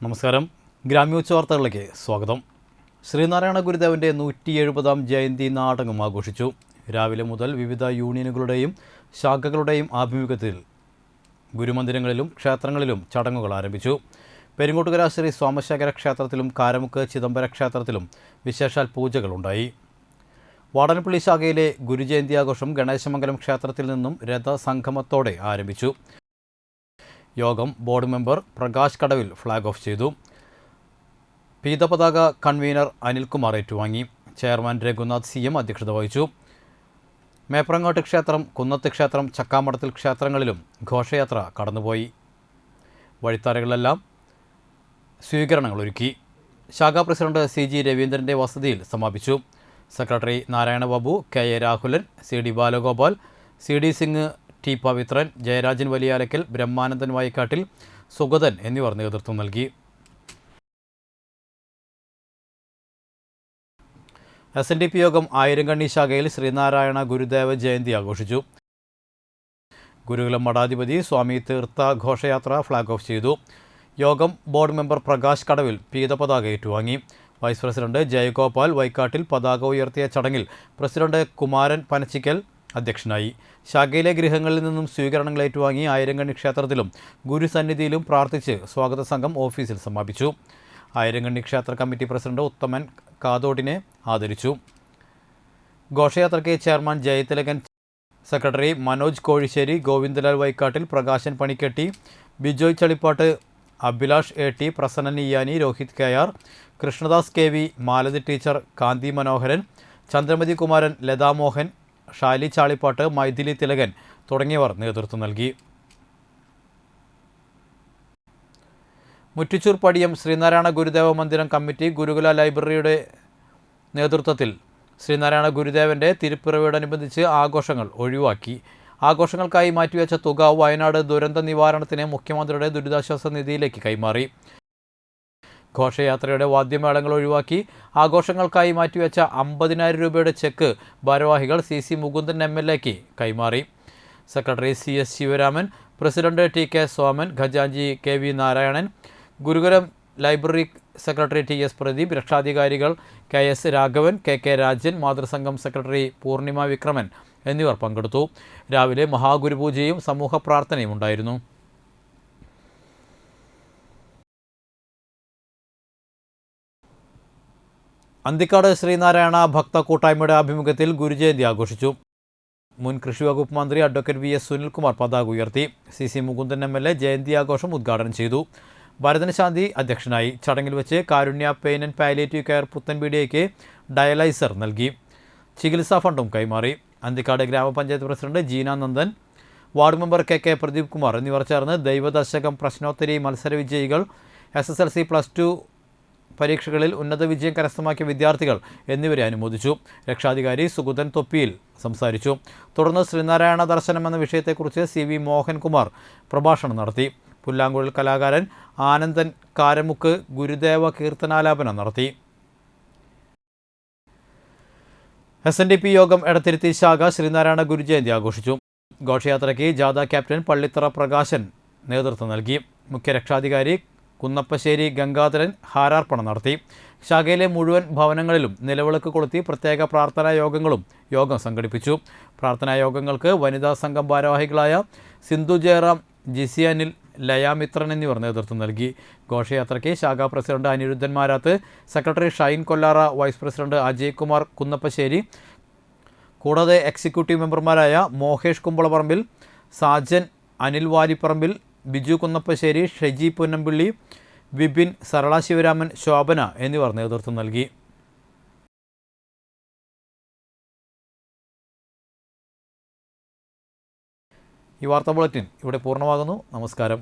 നമസ്കാരം. ഗ്രാമ്യോച്ച വാർത്തകളിലേക്ക് സ്വാഗതം. ശ്രീനാരായണ ഗുരുദേവൻ്റെ 170-ാം ജയന്തി നാടകം ആഘോഷിച്ചു. രാവിലെ മുതൽ വിവിധ യൂണിയനുകളുടെയും ശാഖകളുടെയും ആഭിമുഖ്യത്തിൽ ഗുരുമന്ദിരങ്ങളിലും ക്ഷേത്രങ്ങളിലും ചടങ്ങുകൾ ആരംഭിച്ചു. പെരിങ്ങോട്ടുകര ശ്രീ സോമശേഖര ക്ഷേത്രത്തിലും കാരമുക്ക് ചിദംബര ക്ഷേത്രത്തിലും വിശേഷാൽ പൂജകളുണ്ടായി. വാടനപ്പള്ളി ശാഖയിലെ ഗുരുജയന്തി ആഘോഷം ഗണേശമംഗലം ക്ഷേത്രത്തിൽ നിന്നും രഥസംഗമത്തോടെ ആരംഭിച്ചു. യോഗം ബോർഡ് മെമ്പർ പ്രകാശ് കടവിൽ ഫ്ലാഗ് ഓഫ് ചെയ്തു. പീതപതാക കൺവീനർ അനിൽകുമാർ ഏറ്റുവാങ്ങി. ചെയർമാൻ രഘുനാഥ് CM അധ്യക്ഷത വഹിച്ചു. മേപ്രങ്ങോട്ട് ക്ഷേത്രം, കുന്നത്ത് ക്ഷേത്രം, ചക്കാമടത്തിൽ ക്ഷേത്രങ്ങളിലും ഘോഷയാത്ര കടന്നുപോയി. വഴിത്താരകളിലെല്ലാം സ്വീകരണങ്ങൾ ഒരുക്കി. ശാഖാ പ്രസിഡന്റ് CG രവീന്ദ്രൻ്റെ വസതിയിൽ സമാപിച്ചു. Secretary Narayanababu, KA Rahulan, CD Balagopal, CD Singh, T Pavithran, Jayarajan Valiyalakkal, Brahmanandan Vayikkattil, Sugathan എന്നിവർ നേതൃത്വം നൽകി. SNDP യോഗം ആയിരങ്കണ്ണി ശാഖയിൽ ശ്രീനാരായണ ഗുരുദേവ ജയന്തി ആഘോഷിച്ചു. ഗുരുകുലം മഠാധിപതി സ്വാമി തീർത്ഥ ഘോഷയാത്ര ഫ്ലാഗ് ഓഫ് ചെയ്തു. യോഗം ബോർഡ് മെമ്പർ പ്രകാശ് കടവിൽ പീതപതാക ഏറ്റുവാങ്ങി. വൈസ് പ്രസിഡന്റ് ജയഗോപാൽ വൈക്കാട്ടിൽ പതാക ഉയർത്തിയ ചടങ്ങിൽ പ്രസിഡന്റ് കുമാരൻ പനച്ചിക്കൽ അധ്യക്ഷനായി. ശാഖയിലെ ഗൃഹങ്ങളിൽ നിന്നും സ്വീകരണങ്ങൾ ഏറ്റുവാങ്ങി ആയിരങ്കണ്ണി ക്ഷേത്രത്തിലും ഗുരുസന്നിധിയിലും പ്രാർത്ഥിച്ച് സ്വാഗത സംഘം ഓഫീസിൽ സമാപിച്ചു. ആയിരങ്കണ്ണി ക്ഷേത്ര കമ്മിറ്റി പ്രസിഡന്റ് ഉത്തമൻ കാതോടിനെ ആദരിച്ചു. ഘോഷയാത്രയ്ക്ക് chairman Jayathilakan, secretary Manoj Kozhissery, Govindalal Vaikkattil, Prakashan Panikketti, Bijoy Chalippatt, Abhilash AT, Prasannan Iyani, Rohit KR, Krishnadas KV, Malathi teacher, Kanthi Manoharan, Chandramathi Kumaran, Lathamohan, Shali Chalippatt, Mythili Thilakan തുടങ്ങിയവർ നേതൃത്വം നൽകി. മുറ്റിച്ചൂർ പടിയം ശ്രീനാരായണ ഗുരുദേവ മന്ദിരം കമ്മിറ്റി ഗുരുകുല ലൈബ്രറിയുടെ നേതൃത്വത്തിൽ ശ്രീനാരായണ ഗുരുദേവൻ്റെ തിരുപ്പിറവിയോടനുബന്ധിച്ച് ആഘോഷങ്ങൾ ഒഴിവാക്കി. ആഘോഷങ്ങൾക്കായി മാറ്റിവെച്ച തുക വയനാട് ദുരന്ത നിവാരണത്തിന് മുഖ്യമന്ത്രിയുടെ ദുരിതാശ്വാസ നിധിയിലേക്ക് കൈമാറി. ഘോഷയാത്രയുടെ വാദ്യമേളങ്ങൾ ഒഴിവാക്കി ആഘോഷങ്ങൾക്കായി മാറ്റിവെച്ച 50,000 രൂപയുടെ ചെക്ക് ഭാരവാഹികൾ CC മുകുന്ദൻ MLAക്ക് കൈമാറി. Secretary CS Sivaraman, president TK Soman, ഖജാൻജി KV Narayanan, Gurukulam library secretary TS Pradeep, രക്ഷാധികാരികൾ KS രാഘവൻ, KK രാജൻ, മാതൃസംഘം സെക്രട്ടറി പൂർണിമ വിക്രമൻ എന്നിവർ പങ്കെടുത്തു. രാവിലെ മഹാഗുരുപൂജയും സമൂഹ പ്രാർത്ഥനയും ഉണ്ടായിരുന്നു. അന്തിക്കാട് ശ്രീനാരായണ ഭക്ത കൂട്ടായ്മയുടെ ആഭിമുഖ്യത്തിൽ ഗുരുജയന്തി ആഘോഷിച്ചു. മുൻ കൃഷി വകുപ്പ് മന്ത്രി അഡ്വക്കേറ്റ് VS സുനിൽകുമാർ പതാക ഉയർത്തി. CC മുകുന്ദൻ MLA ജയന്തി ആഘോഷം ഉദ്ഘാടനം ചെയ്തു. ഭരതൻ ശാന്തി അധ്യക്ഷനായി. ചടങ്ങിൽ വെച്ച് Karunya pain and palliative care പുത്തൻപീടിയയ്ക്ക് ഡയലൈസർ നൽകി. ചികിത്സാ ഫണ്ടും കൈമാറി. Anthikad Gramapanchayat president Jeena Nandan, ward member KK Pradeep Kumar എന്നിവർ ചേർന്ന് ദൈവദശകം പ്രശ്നോത്തരി മത്സര വിജയികൾ, SSLC +2 പരീക്ഷകളിൽ ഉന്നത വിജയം കരസ്ഥമാക്കിയ വിദ്യാർത്ഥികൾ എന്നിവരെ അനുമോദിച്ചു. രക്ഷാധികാരി സുഗതൻ തൊപ്പിയിൽ സംസാരിച്ചു. തുടർന്ന് ശ്രീനാരായണ ദർശനം എന്ന വിഷയത്തെക്കുറിച്ച് CV മോഹൻകുമാർ പ്രഭാഷണം നടത്തി. പുല്ലാങ്കുഴൽ കലാകാരൻ ആനന്ദൻ കാരമുക്ക് ഗുരുദേവ കീർത്തനാലാപനം നടത്തി. SNDP യോഗം എടത്തിരുത്തി ശാഖ ശ്രീനാരായണ ഗുരുജയന്തി ആഘോഷിച്ചു. ഘോഷയാത്രയ്ക്ക് ജാഥ ക്യാപ്റ്റൻ പള്ളിത്തറ പ്രകാശൻ നേതൃത്വം നൽകി. മുഖ്യ രക്ഷാധികാരി കുന്നപ്പശ്ശേരി ഗംഗാധരൻ ഹാരാർപ്പണം നടത്തി. ശാഖയിലെ മുഴുവൻ ഭവനങ്ങളിലും നിലവിളക്ക് കൊളുത്തി പ്രത്യേക പ്രാർത്ഥനാ യോഗങ്ങളും യോഗം സംഘടിപ്പിച്ചു. പ്രാർത്ഥനാ യോഗങ്ങൾക്ക് വനിതാ സംഘം ഭാരവാഹികളായ സിന്ധു ജയറാം, ജിസി അനിൽ, ലയാമിത്രൻ എന്നിവർ നേതൃത്വം നൽകി. ഘോഷയാത്രയ്ക്ക് ശാഖാ president Aniruddhan Marath, secretary Shine Kollara, vice president Ajay Kumar Kunnappassery, കൂടാതെ എക്സിക്യൂട്ടീവ് മെമ്പർമാരായ മോഹേഷ് കുമ്പളപ്പറമ്പിൽ, സാജൻ, അനിൽ വാലിപ്പറമ്പിൽ, ബിജു കുന്നപ്പശ്ശേരി, ഷെജി പുന്നമ്പിള്ളി, വിപിൻ, സരള ശിവരാമൻ, ശോഭന എന്നിവർ നേതൃത്വം നൽകി. ഈ വാർത്താ ബുള്ളറ്റിൻ ഇവിടെ പൂർണ്ണമാകുന്നു. നമസ്കാരം.